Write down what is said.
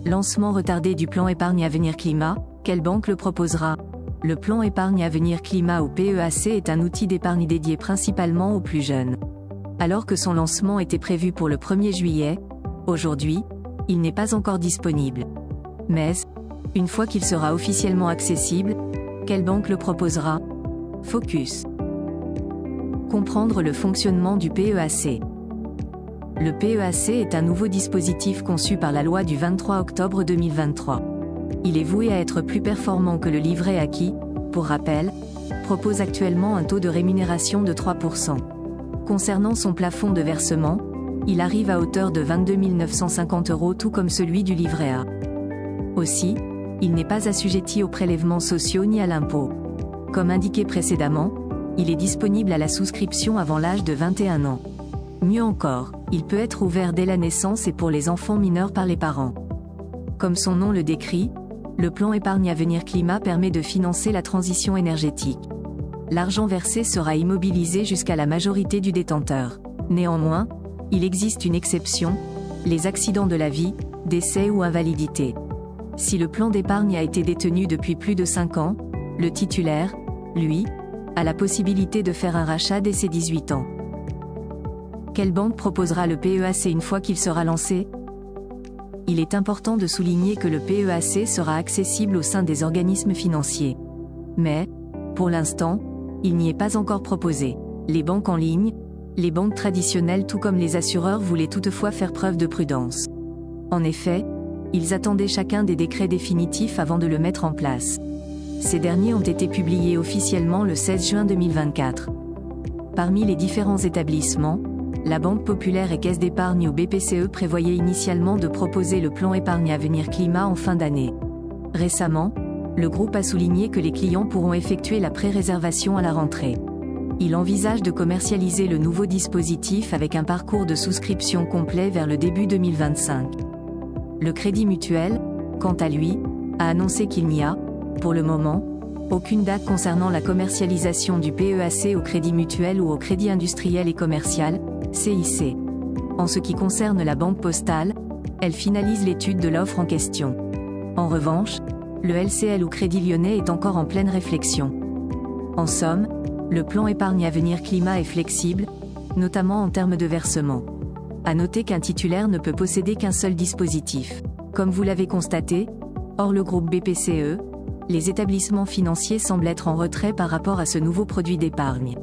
Lancement retardé du plan épargne avenir climat, quelle banque le proposera? Le plan épargne avenir climat ou PEAC est un outil d'épargne dédié principalement aux plus jeunes. Alors que son lancement était prévu pour le 1er juillet, aujourd'hui, il n'est pas encore disponible. Mais, une fois qu'il sera officiellement accessible, quelle banque le proposera? Focus. Comprendre le fonctionnement du PEAC. Le PEAC est un nouveau dispositif conçu par la loi du 23 octobre 2023. Il est voué à être plus performant que le livret A qui, pour rappel, propose actuellement un taux de rémunération de 3%. Concernant son plafond de versement, il arrive à hauteur de 22 950 € tout comme celui du livret A. Aussi, il n'est pas assujetti aux prélèvements sociaux ni à l'impôt. Comme indiqué précédemment, il est disponible à la souscription avant l'âge de 21 ans. Mieux encore, il peut être ouvert dès la naissance et pour les enfants mineurs par les parents. Comme son nom le décrit, le plan épargne avenir climat permet de financer la transition énergétique. L'argent versé sera immobilisé jusqu'à la majorité du détenteur. Néanmoins, il existe une exception, les accidents de la vie, décès ou invalidité. Si le plan d'épargne a été détenu depuis plus de 5 ans, le titulaire, lui, a la possibilité de faire un rachat dès ses 18 ans. Quelle banque proposera le PEAC une fois qu'il sera lancé? Il est important de souligner que le PEAC sera accessible au sein des organismes financiers. Mais, pour l'instant, il n'y est pas encore proposé. Les banques en ligne, les banques traditionnelles tout comme les assureurs voulaient toutefois faire preuve de prudence. En effet, ils attendaient chacun des décrets définitifs avant de le mettre en place. Ces derniers ont été publiés officiellement le 16 juin 2024. Parmi les différents établissements, la Banque Populaire et Caisse d'épargne ou BPCE prévoyaient initialement de proposer le plan épargne avenir climat en fin d'année. Récemment, le groupe a souligné que les clients pourront effectuer la pré-réservation à la rentrée. Il envisage de commercialiser le nouveau dispositif avec un parcours de souscription complet vers le début 2025. Le Crédit Mutuel, quant à lui, a annoncé qu'il n'y a, pour le moment, aucune date concernant la commercialisation du PEAC au Crédit Mutuel ou au Crédit Industriel et Commercial, CIC. En ce qui concerne la Banque Postale, elle finalise l'étude de l'offre en question. En revanche, le LCL ou Crédit Lyonnais est encore en pleine réflexion. En somme, le plan épargne avenir climat est flexible, notamment en termes de versement. À noter qu'un titulaire ne peut posséder qu'un seul dispositif. Comme vous l'avez constaté, hors le groupe BPCE, les établissements financiers semblent être en retrait par rapport à ce nouveau produit d'épargne.